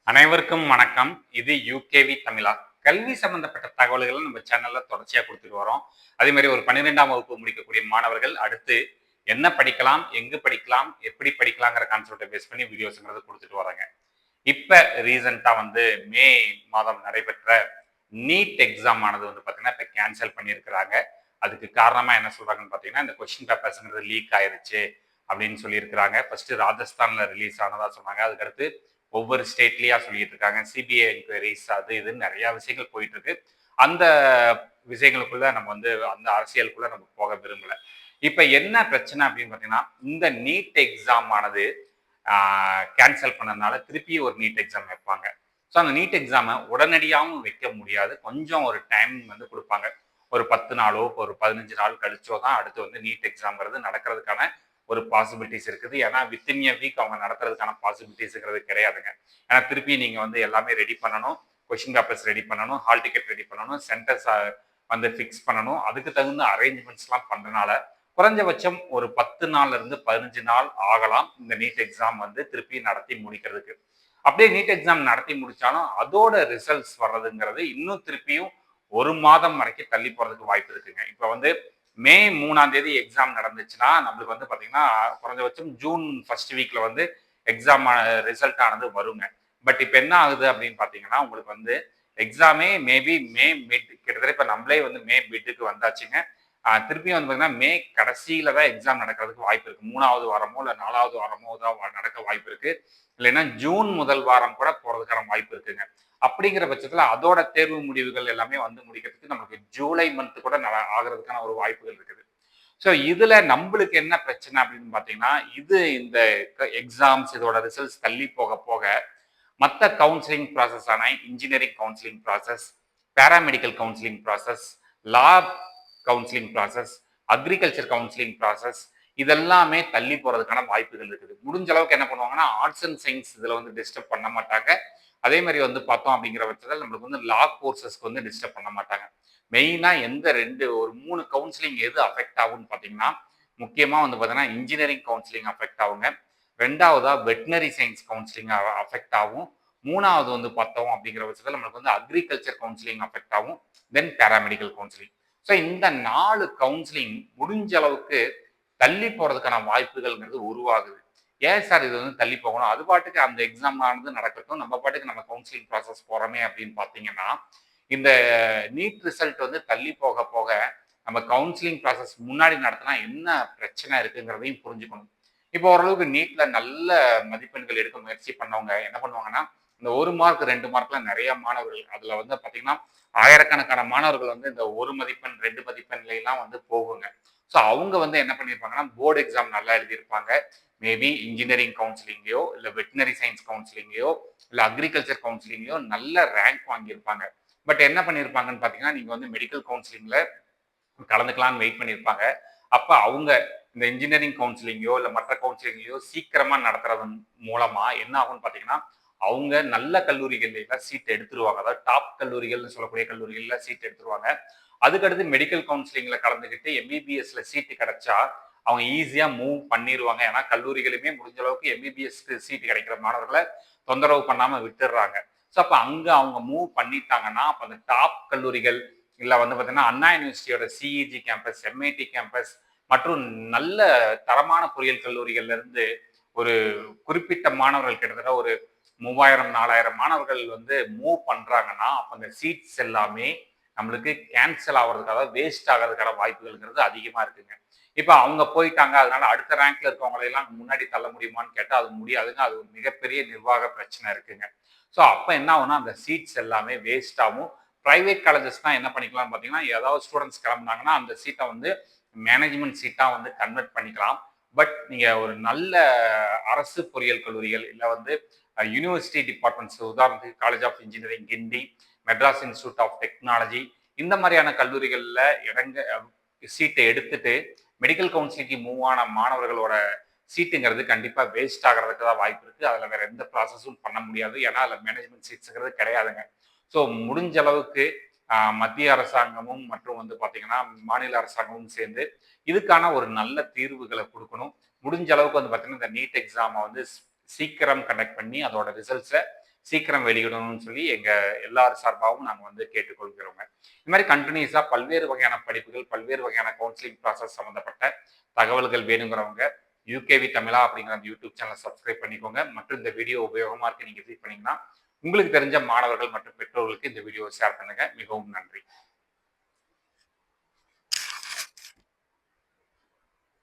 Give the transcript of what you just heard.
அனைவருக்கும் வணக்கம். இது யூகேவி தமிழா. கல்வி சம்பந்தப்பட்ட தகவல்களை நம்ம சேனல்ல தொடர்ச்சியா கொடுத்துட்டு வரோம். அதே மாதிரி ஒரு 12ஆம் வகுப்பு முடிக்கக்கூடிய மாணவர்கள் அடுத்து என்ன படிக்கலாம், எங்கு படிக்கலாம், எப்படி படிக்கலாங்கிற கான்செப்டை பேஸ் பண்ணி வீடியோஸ்ங்கிறது கொடுத்துட்டு வராங்க. இப்ப ரீசெண்டா மே மாதம் நடைபெற்ற நீட் எக்ஸாம் ஆனது பாத்தீங்கன்னா இப்ப கேன்சல் பண்ணியிருக்கிறாங்க. அதுக்கு காரணமா என்ன சொல்றாங்கன்னு பாத்தீங்கன்னா இந்த கொஸ்டின் பேப்பர்ஸ்ங்கிறது லீக் ஆயிருச்சு அப்படின்னு சொல்லியிருக்கிறாங்க. ஃபர்ஸ்ட் ராஜஸ்தான்ல ரிலீஸ் ஆனதா சொன்னாங்க. அதுக்கடுத்து ஒவ்வொரு ஸ்டேட்லயா சொல்லிட்டு இருக்காங்க. சிபிஐ என்கொயரிஸ் அது இதுன்னு நிறைய விஷயங்கள் போயிட்டு இருக்கு. அந்த விஷயங்களுக்குள்ள நம்ம அந்த அரசியலுக்குள்ள நம்ம போக விரும்பல. இப்ப என்ன பிரச்சனை அப்படின்னு பாத்தீங்கன்னா இந்த நீட் எக்ஸாம் ஆனது கேன்சல் பண்ணதுனால திருப்பி ஒரு நீட் எக்ஸாம் வைப்பாங்க. ஸோ அந்த நீட் எக்ஸாமை உடனடியாகவும் வைக்க முடியாது. கொஞ்சம் ஒரு டைம் கொடுப்பாங்க. ஒரு 10 நாளோ ஒரு 15 நாள் கழிச்சோ தான் அடுத்து நீட் எக்ஸாம்ங்கிறது நடக்கிறதுக்கான ஒரு பாசிபிலிட்டிஸ் இருக்குது. ஏன்னா வித்தின் எ வீக் அவங்க நடத்துறதுக்கான பாசிபிலிட்டிஸ்ங்கிறது கிடையாதுங்க. ஏன்னா திருப்பி நீங்க எல்லாமே ரெடி பண்ணணும். கொஸ்டின் பேப்பர்ஸ் ரெடி பண்ணணும், ஹால் டிக்கெட் ரெடி பண்ணணும், சென்டர்ஸ் ஃபிக்ஸ் பண்ணணும். அதுக்கு தகுந்த அரேஞ்ச்மெண்ட்ஸ்லாம் பண்றதுனால குறைஞ்சபட்சம் ஒரு 10 நாள்ல இருந்து 15 நாள் ஆகலாம் இந்த நீட் எக்ஸாம் திருப்பி நடத்தி முடிக்கிறதுக்கு. அப்படியே நீட் எக்ஸாம் நடத்தி முடிச்சாலும் அதோட ரிசல்ட்ஸ் வர்றதுங்கிறது இன்னும் திருப்பியும் ஒரு மாதம் வரைக்கும் தள்ளி போறதுக்கு வாய்ப்பு இருக்குங்க. இப்ப மே 3ஆம் தேதி எக்ஸாம் நடந்துச்சுன்னா நம்மளுக்கு பாத்தீங்கன்னா குறைஞ்சபட்சம் ஜூன் ஃபர்ஸ்ட் வீக்ல எக்ஸாம் ரிசல்ட் ஆனது வருங்க. பட் இப்ப என்ன ஆகுது அப்படின்னு பாத்தீங்கன்னா உங்களுக்கு எக்ஸாமே மேபி மே மிட் கிட்டத்தட்ட இப்ப நம்மளே மே மிட்டுக்கு வந்தாச்சுங்க. திருப்பியும் பாத்தீங்கன்னா மே கடைசியில தான் எக்ஸாம் நடக்கிறதுக்கு வாய்ப்பு இருக்கு. 3ஆவது வாரமோ இல்ல 4ஆவது வாரமோ தான் நடக்க வாய்ப்பு இருக்கு. இல்லைன்னா ஜூன் முதல் வாரம் கூட போறதுக்கான வாய்ப்பு இருக்குங்க. அப்படிங்கிற பட்சத்துல அதோட தேர்வு முடிவுகள் எல்லாமே முடிக்கிறதுக்கு நமக்கு ஜூலை மந்த் கூட ஆகிறதுக்கான ஒரு வாய்ப்புகள் இருக்குது. ஸோ இதுல நம்மளுக்கு என்ன பிரச்சனை அப்படின்னு பாத்தீங்கன்னா இந்த எக்ஸாம்ஸ் இதோட ரிசல்ட்ஸ் தள்ளி போக போக மற்ற கவுன்சிலிங் ப்ராசஸ் ஆன engineering counselling process, paramedical counselling process, law counselling process, agriculture counselling process இதெல்லாமே தள்ளி போறதுக்கான வாய்ப்புகள் இருக்குது. முடிஞ்ச அளவுக்கு என்ன பண்ணுவாங்கன்னா ஆர்ட்ஸ் அண்ட் சயின்ஸ் இதுல டிஸ்டர்ப் பண்ண மாட்டாங்க. அதே மாதிரி பார்த்தோம் அப்படிங்கிற பட்சத்தில் நம்மளுக்கு லா கோர்சஸ்க்கு டிஸ்டர்ப் பண்ண மாட்டாங்க. மெயினா எந்த ஒரு 3 கவுன்சிலிங் எது அஃபெக்ட் ஆகும்னு பாத்தீங்கன்னா முக்கியமா பாத்தீங்கன்னா இன்ஜினியரிங் கவுன்சிலிங் அஃபெக்ட் ஆகுங்க. ரெண்டாவதா வெட்டினரி சயின்ஸ் கவுன்சிலிங் அஃபெக்ட் ஆகும். மூணாவது பார்த்தோம் அப்படிங்கிற பட்சத்தில் நம்மளுக்கு அக்ரிகல்ச்சர் கவுன்சிலிங் அஃபெக்ட் ஆகும். தென் பேராமெடிக்கல் கவுன்சிலிங். ஸோ இந்த 4 கவுன்சிலிங் முடிஞ்ச அளவுக்கு தள்ளி போறதுக்கான வாய்ப்புகள்ங்கிறது உருவாகுது. ஏன் சார் இது தள்ளி போகணும்? அது பாட்டுக்கு அந்த எக்ஸாம் ஆனது நடக்கட்டும். நம்ம பாட்டுக்கு நம்ம கவுன்சிலிங் ப்ராசஸ் போறோமே அப்படின்னு பாத்தீங்கன்னா இந்த நீட் ரிசல்ட் தள்ளி போக போக நம்ம கவுன்சிலிங் ப்ராசஸ் முன்னாடி நடத்தினா என்ன பிரச்சனை இருக்குங்கிறதையும் புரிஞ்சுக்கணும். இப்போ ஓரளவுக்கு நீட்ல நல்ல மதிப்பெண்கள் எடுக்க முயற்சி பண்ணவங்க என்ன பண்ணுவாங்கன்னா இந்த 1 மார்க் 2 மார்க்ல நிறைய மாணவர்கள் அதுல பாத்தீங்கன்னா ஆயிரக்கணக்கான மாணவர்கள் இந்த 1 மதிப்பெண் 2 மதிப்பெண்ல எல்லாம் போகுங்க. ஸோ அவங்க என்ன பண்ணியிருப்பாங்கன்னா போர்டு எக்ஸாம் நல்லா எழுதியிருப்பாங்க. மேபி இன்ஜினியரிங் கவுன்சிலிங்கையோ இல்லை வெட்டினரி சயின்ஸ் கவுன்சிலிங்கையோ இல்லை அக்ரிகல்ச்சர் கவுன்சிலிங்கையோ நல்ல ரேங்க் வாங்கியிருப்பாங்க. பட் என்ன பண்ணியிருப்பாங்கன்னு பார்த்தீங்கன்னா நீங்கள் மெடிக்கல் கவுன்சிலிங்ல கலந்துக்கலாம்னு வெயிட் பண்ணியிருப்பாங்க. அப்போ அவங்க இந்த இன்ஜினியரிங் கவுன்சிலிங்கோ இல்லை மற்ற கவுன்சிலிங்லையோ சீக்கிரமா நடத்துறது மூலமா என்ன ஆகும்னு பார்த்தீங்கன்னா அவங்க நல்ல கல்லூரிகள்ல சீட் எடுத்துருவாங்க. அதாவது டாப் கல்லூரிகள்னு சொல்லக்கூடிய கல்லூரிகள்ல சீட் எடுத்துருவாங்க. அதுக்கடுத்து மெடிக்கல் கவுன்சிலிங்ல கலந்துக்கிட்டு எம்பிபிஎஸ்ல சீட்டு கிடைச்சா அவங்க ஈஸியா மூவ் பண்ணிடுவாங்க. ஏன்னா கல்லூரிகளுமே முடிஞ்ச அளவுக்கு எம்பிபிஎஸ்க்கு சீட்டு கிடைக்கிற மாணவர்களை தொந்தரவு பண்ணாம விட்டுடுறாங்க. ஸோ அப்போ அங்க அவங்க மூவ் பண்ணிட்டாங்கன்னா அப்போ அந்த டாப் கல்லூரிகள் இல்லை பார்த்தீங்கன்னா அண்ணா யூனிவர்சிட்டியோட சிஇஜி கேம்பஸ், எம்ஐடி கேம்பஸ் மற்றும் நல்ல தரமான பொறியியல் கல்லூரிகள்ல இருந்து ஒரு குறிப்பிட்ட மாணவர்கள் கிட்டத்தட்ட ஒரு 3000 4000 மாணவர்கள் மூவ் பண்றாங்கன்னா அப்ப அந்த சீட்ஸ் எல்லாமே நம்மளுக்கு கேன்சல் ஆகிறதுக்காக வேஸ்ட் ஆகிறதுக்கான வாய்ப்புகள்ங்கிறது அதிகமா இருக்குங்க. இப்ப அவங்க போயிட்டாங்க அதனால அடுத்த ரேங்க்ல இருக்கவங்களை எல்லாம் முன்னாடி தள்ள முடியுமான்னு கேட்டா அது முடியாதுங்க. அது ஒரு மிகப்பெரிய நிர்வாக பிரச்சனை இருக்குங்க. ஸோ அப்ப என்ன ஆகும்னா அந்த சீட்ஸ் எல்லாமே வேஸ்ட் ஆகும். பிரைவேட் காலேஜஸ் தான் என்ன பண்ணிக்கலாம்னு பார்த்தீங்கன்னா ஏதாவது ஸ்டூடெண்ட்ஸ் கிளம்புனாங்கன்னா அந்த சீட்டை மேனேஜ்மெண்ட் சீட்டா கன்வெர்ட் பண்ணிக்கலாம். பட் நீங்க ஒரு நல்ல அரசு பொறியியல் கல்லூரிகள் இல்லை யூனிவர்சிட்டி டிபார்ட்மெண்ட்ஸ் உதாரணத்துக்கு college of engineering Guindy, Madras institute of technology இந்த மாதிரியான கல்லூரிகளில் சீட்டை எடுத்துட்டு மெடிக்கல் கவுன்சிலிங்க்கு மூவ் ஆன மாணவர்களோட சீட்டுங்கிறது கண்டிப்பா வேஸ்ட் ஆகிறதுக்கு தான் வாய்ப்பு இருக்கு. அதுல வேற எந்த ப்ராசஸும் பண்ண முடியாது. ஏன்னா அதுல மேனேஜ்மெண்ட் சீட்ஸுங்கிறது கிடையாதுங்க. ஸோ முடிஞ்ச அளவுக்கு மத்திய அரசாங்கமும் மற்றும் பாத்தீங்கன்னா மாநில அரசாங்கமும் சேர்ந்து இதுக்கான ஒரு நல்ல தீர்வுகளை கொடுக்கணும். முடிஞ்ச அளவுக்கு பாத்தீங்கன்னா இந்த நீட் எக்ஸாமை சீக்கிரம் கண்டக்ட் பண்ணி அதோட ரிசல்ட்ஸை சீக்கிரம் வெளியிடணும்னு சொல்லி எங்க எல்லார் சார்பாகவும் நாங்க வந்து கேட்டுக்கொள்கிறோங்க. இது மாதிரி கண்டினியூஸா பல்வேறு வகையான படிப்புகள், பல்வேறு வகையான கவுன்சிலிங் ப்ராசஸ் சம்மந்தப்பட்ட தகவல்கள் வேணுங்கிறவங்க யுகேவி தமிழா அப்படிங்கிற அந்த யூடியூப் சேனலை சப்ஸ்கிரைப் பண்ணிக்கோங்க. மற்றும் இந்த வீடியோ உபயோகமா இருக்கு நீங்க ஃபீல் பண்ணீங்கன்னா உங்களுக்கு தெரிஞ்ச மாணவர்கள் மற்றும் பெற்றோர்களுக்கு இந்த வீடியோவை ஷேர் பண்ணுங்க. மிகவும் நன்றி.